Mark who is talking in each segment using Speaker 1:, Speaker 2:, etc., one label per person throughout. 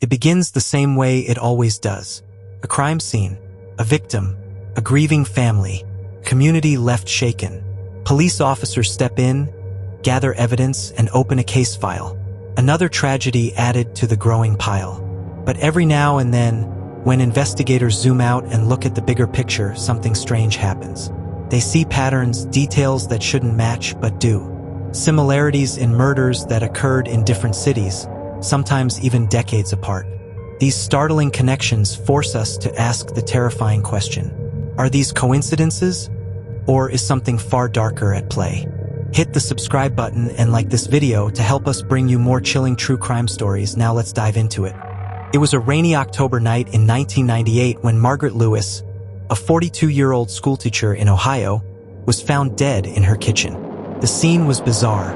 Speaker 1: It begins the same way it always does. A crime scene, a victim, a grieving family, community left shaken. Police officers step in, gather evidence, and open a case file. Another tragedy added to the growing pile. But every now and then, when investigators zoom out and look at the bigger picture, something strange happens. They see patterns, details that shouldn't match but do. Similarities in murders that occurred in different cities, sometimes even decades apart. These startling connections force us to ask the terrifying question: are these coincidences, or is something far darker at play? Hit the subscribe button and like this video to help us bring you more chilling true crime stories. Now let's dive into it. It was a rainy October night in 1998 when Margaret Lewis, a 42-year-old schoolteacher in Ohio, was found dead in her kitchen. The scene was bizarre.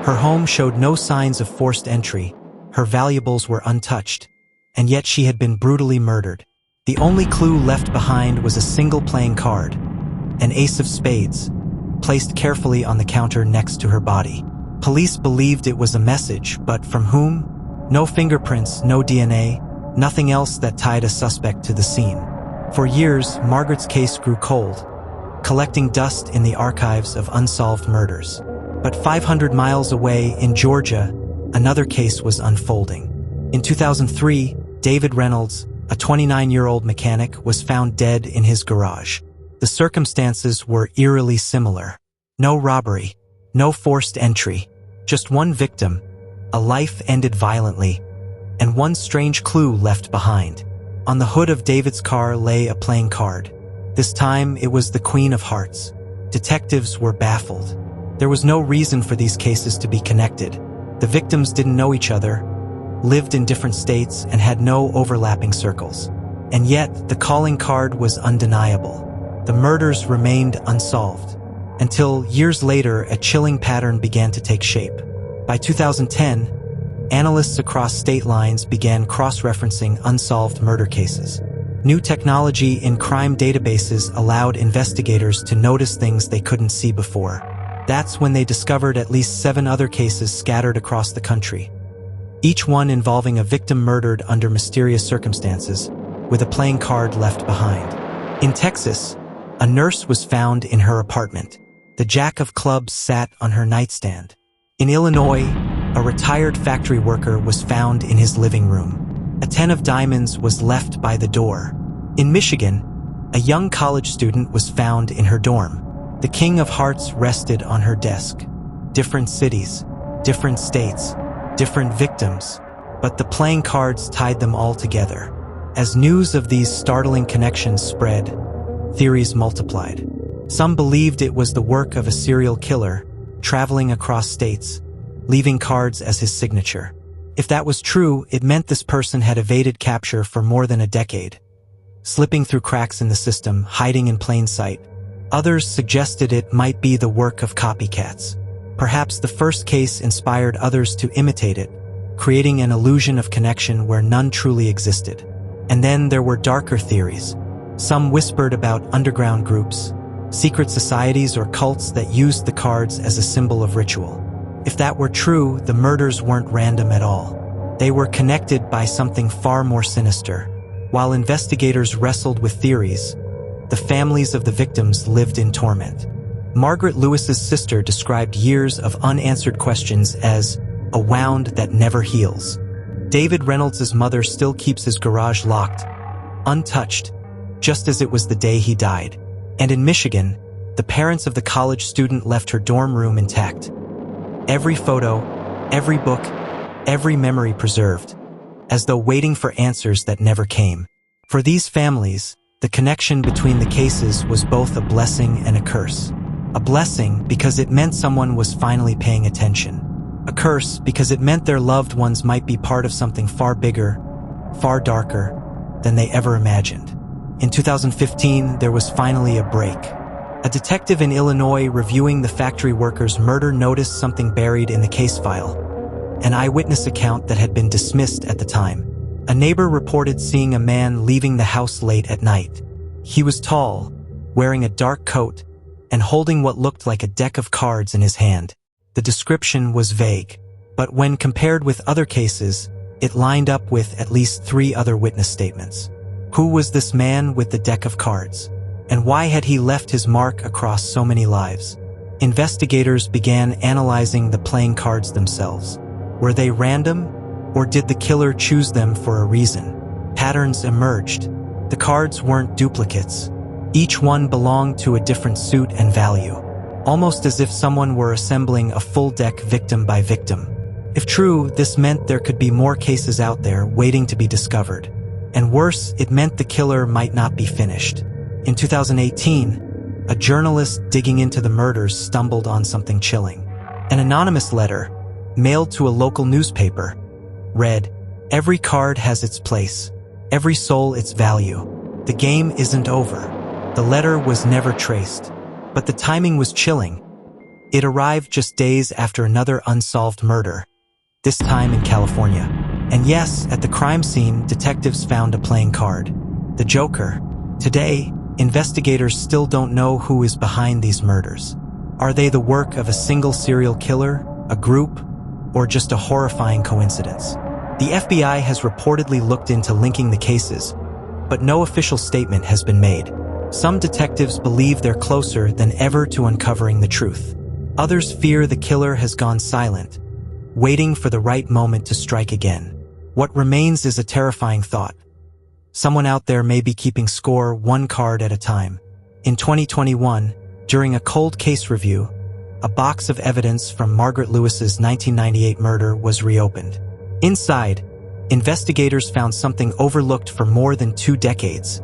Speaker 1: Her home showed no signs of forced entry, her valuables were untouched, and yet she had been brutally murdered. The only clue left behind was a single playing card, an ace of spades, placed carefully on the counter next to her body. Police believed it was a message, but from whom? No fingerprints, no DNA, nothing else that tied a suspect to the scene. For years, Margaret's case grew cold, collecting dust in the archives of unsolved murders. But 500 miles away in Georgia, another case was unfolding. In 2003, David Reynolds, a 29-year-old mechanic, was found dead in his garage. The circumstances were eerily similar. No robbery, no forced entry, just one victim, a life ended violently, and one strange clue left behind. On the hood of David's car lay a playing card. This time, it was the Queen of Hearts. Detectives were baffled. There was no reason for these cases to be connected. The victims didn't know each other, lived in different states, and had no overlapping circles. And yet, the calling card was undeniable. The murders remained unsolved. Until years later, a chilling pattern began to take shape. By 2010, analysts across state lines began cross-referencing unsolved murder cases. New technology in crime databases allowed investigators to notice things they couldn't see before. That's when they discovered at least 7 other cases scattered across the country, each one involving a victim murdered under mysterious circumstances, with a playing card left behind. In Texas, a nurse was found in her apartment. The jack of clubs sat on her nightstand. In Illinois, a retired factory worker was found in his living room. A 10 of diamonds was left by the door. In Michigan, a young college student was found in her dorm. The King of Hearts rested on her desk. Different cities, different states, different victims, but the playing cards tied them all together. As news of these startling connections spread, theories multiplied. Some believed it was the work of a serial killer, traveling across states, leaving cards as his signature. If that was true, it meant this person had evaded capture for more than a decade, slipping through cracks in the system, hiding in plain sight. Others suggested it might be the work of copycats. Perhaps the first case inspired others to imitate it, creating an illusion of connection where none truly existed. And then there were darker theories. Some whispered about underground groups, secret societies or cults that used the cards as a symbol of ritual. If that were true, the murders weren't random at all. They were connected by something far more sinister. While investigators wrestled with theories, the families of the victims lived in torment. Margaret Lewis's sister described years of unanswered questions as a wound that never heals. David Reynolds' mother still keeps his garage locked, untouched, just as it was the day he died. And in Michigan, the parents of the college student left her dorm room intact. Every photo, every book, every memory preserved, as though waiting for answers that never came. For these families, the connection between the cases was both a blessing and a curse. A blessing because it meant someone was finally paying attention. A curse because it meant their loved ones might be part of something far bigger, far darker than they ever imagined. In 2015, there was finally a break. A detective in Illinois reviewing the factory worker's murder noticed something buried in the case file, an eyewitness account that had been dismissed at the time. A neighbor reported seeing a man leaving the house late at night. He was tall, wearing a dark coat, and holding what looked like a deck of cards in his hand. The description was vague, but when compared with other cases, It lined up with at least 3 other witness statements. Who was this man with the deck of cards? And why had he left his mark across so many lives? Investigators began analyzing the playing cards themselves. Were they random, or did the killer choose them for a reason? Patterns emerged. The cards weren't duplicates. Each one belonged to a different suit and value, almost as if someone were assembling a full deck victim by victim. If true, this meant there could be more cases out there waiting to be discovered. And worse, it meant the killer might not be finished. In 2018, a journalist digging into the murders stumbled on something chilling. An anonymous letter, mailed to a local newspaper, read, "Every card has its place, every soul its value. The game isn't over." The letter was never traced, but the timing was chilling. It arrived just days after another unsolved murder, this time in California. And yes, at the crime scene, detectives found a playing card, the Joker. Today, investigators still don't know who is behind these murders. Are they the work of a single serial killer, a group, or just a horrifying coincidence? The FBI has reportedly looked into linking the cases, but no official statement has been made. Some detectives believe they're closer than ever to uncovering the truth. Others fear the killer has gone silent, waiting for the right moment to strike again. What remains is a terrifying thought. Someone out there may be keeping score one card at a time. In 2021, during a cold case review, a box of evidence from Margaret Lewis's 1998 murder was reopened. Inside, investigators found something overlooked for more than 2 decades.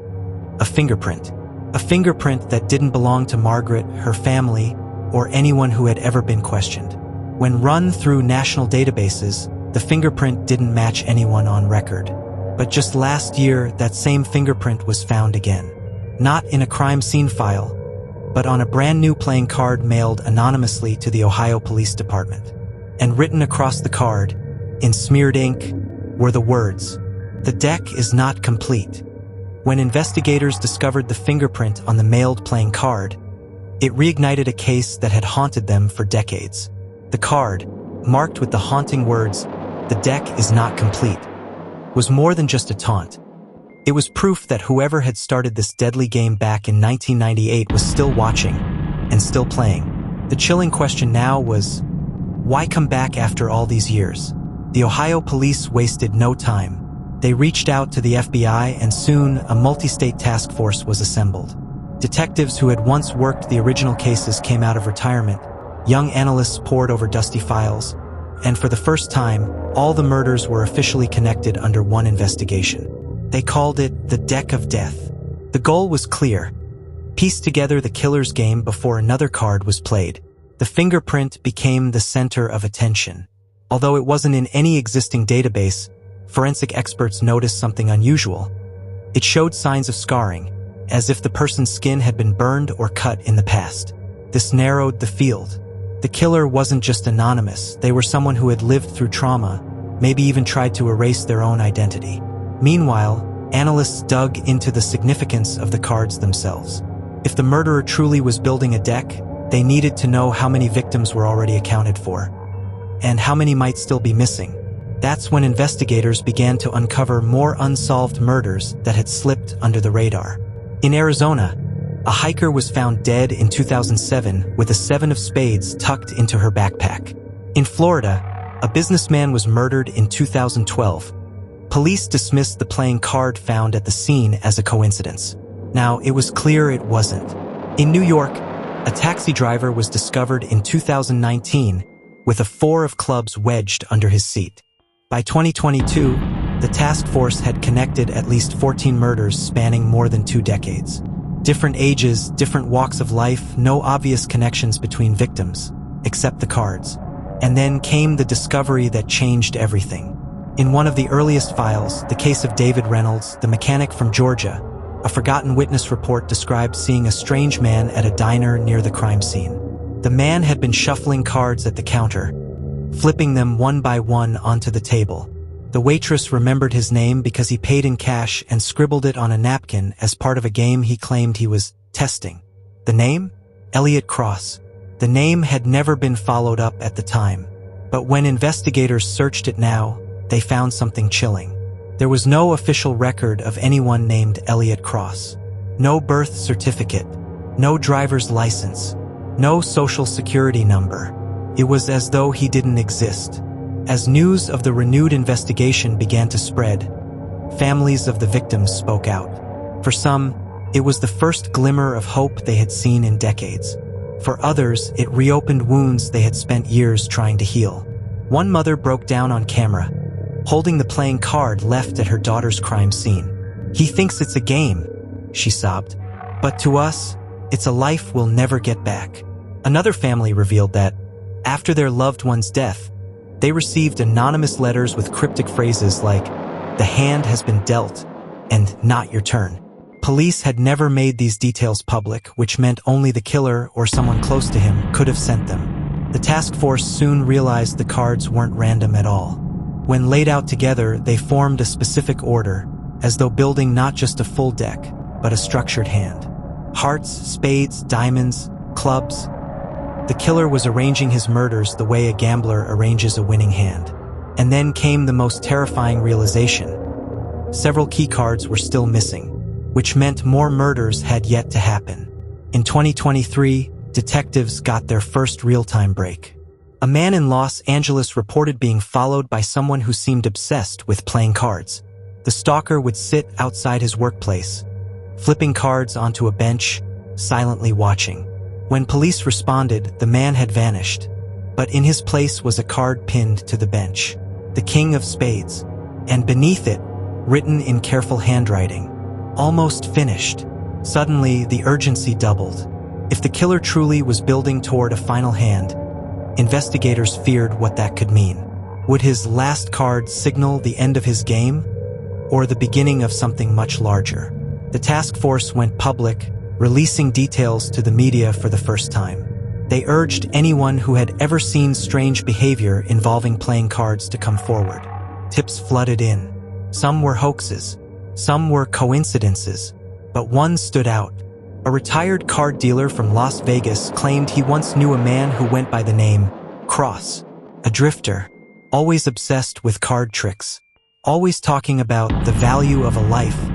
Speaker 1: A fingerprint. A fingerprint that didn't belong to Margaret, her family, or anyone who had ever been questioned. When run through national databases, the fingerprint didn't match anyone on record. But just last year, that same fingerprint was found again. Not in a crime scene file, but on a brand new playing card mailed anonymously to the Ohio Police Department. And written across the card, in smeared ink, were the words, "The deck is not complete." When investigators discovered the fingerprint on the mailed playing card, it reignited a case that had haunted them for decades. The card, marked with the haunting words, "The deck is not complete," was more than just a taunt. It was proof that whoever had started this deadly game back in 1998 was still watching and still playing. The chilling question now was, why come back after all these years? The Ohio police wasted no time. They reached out to the FBI, and soon a multi-state task force was assembled. Detectives who had once worked the original cases came out of retirement. Young analysts pored over dusty files, and for the first time, all the murders were officially connected under one investigation. They called it the Deck of Death. The goal was clear: piece together the killer's game before another card was played. The fingerprint became the center of attention. Although it wasn't in any existing database, forensic experts noticed something unusual. It showed signs of scarring, as if the person's skin had been burned or cut in the past. This narrowed the field. The killer wasn't just anonymous, they were someone who had lived through trauma, maybe even tried to erase their own identity. Meanwhile, analysts dug into the significance of the cards themselves. If the murderer truly was building a deck, they needed to know how many victims were already accounted for, and how many might still be missing. That's when investigators began to uncover more unsolved murders that had slipped under the radar. In Arizona, a hiker was found dead in 2007 with a 7 of spades tucked into her backpack. In Florida, a businessman was murdered in 2012. Police dismissed the playing card found at the scene as a coincidence. Now, it was clear it wasn't. In New York, a taxi driver was discovered in 2019 with a 4 of clubs wedged under his seat. By 2022, the task force had connected at least 14 murders spanning more than 2 decades. Different ages, different walks of life, no obvious connections between victims, except the cards. And then came the discovery that changed everything. In one of the earliest files, the case of David Reynolds, the mechanic from Georgia, a forgotten witness report described seeing a strange man at a diner near the crime scene. The man had been shuffling cards at the counter, flipping them one by one onto the table. The waitress remembered his name because he paid in cash and scribbled it on a napkin as part of a game he claimed he was testing. The name? Elliot Cross. The name had never been followed up at the time, but when investigators searched it now, they found something chilling. There was no official record of anyone named Elliot Cross. No birth certificate, no driver's license, no social security number. It was as though he didn't exist. As news of the renewed investigation began to spread, families of the victims spoke out. For some, it was the first glimmer of hope they had seen in decades. For others, it reopened wounds they had spent years trying to heal. One mother broke down on camera, holding the playing card left at her daughter's crime scene. "He thinks it's a game," she sobbed. "But to us, it's a life we'll never get back." Another family revealed that, after their loved one's death, they received anonymous letters with cryptic phrases like, "The hand has been dealt," and "Not your turn." Police had never made these details public, which meant only the killer or someone close to him could have sent them. The task force soon realized the cards weren't random at all. When laid out together, they formed a specific order, as though building not just a full deck, but a structured hand. Hearts, spades, diamonds, clubs. The killer was arranging his murders the way a gambler arranges a winning hand. And then came the most terrifying realization. Several key cards were still missing, which meant more murders had yet to happen. In 2023, detectives got their first real-time break. A man in Los Angeles reported being followed by someone who seemed obsessed with playing cards. The stalker would sit outside his workplace, flipping cards onto a bench, silently watching. When police responded, the man had vanished, but in his place was a card pinned to the bench, the King of Spades, and beneath it, written in careful handwriting, "Almost finished." Suddenly, the urgency doubled. If the killer truly was building toward a final hand, investigators feared what that could mean. Would his last card signal the end of his game, or the beginning of something much larger? The task force went public, releasing details to the media for the first time. They urged anyone who had ever seen strange behavior involving playing cards to come forward. Tips flooded in. Some were hoaxes, some were coincidences, but one stood out. A retired card dealer from Las Vegas claimed he once knew a man who went by the name Cross, a drifter, always obsessed with card tricks, always talking about the value of a life,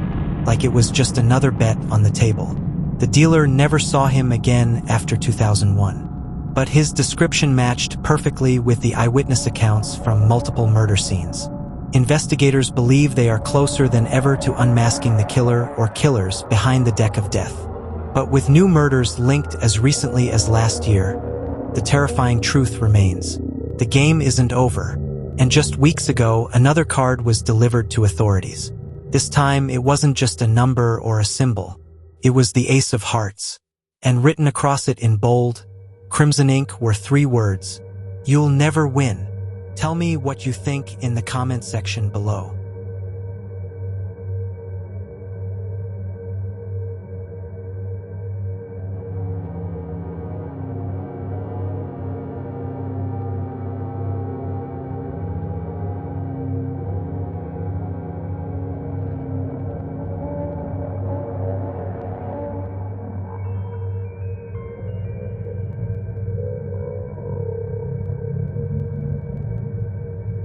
Speaker 1: like it was just another bet on the table. The dealer never saw him again after 2001, but his description matched perfectly with the eyewitness accounts from multiple murder scenes. Investigators believe they are closer than ever to unmasking the killer or killers behind the deck of death. But with new murders linked as recently as last year, the terrifying truth remains. The game isn't over, and just weeks ago, another card was delivered to authorities. This time, it wasn't just a number or a symbol. It was the Ace of Hearts, and written across it in bold, crimson ink were 3 words: "You'll never win." Tell me what you think in the comment section below.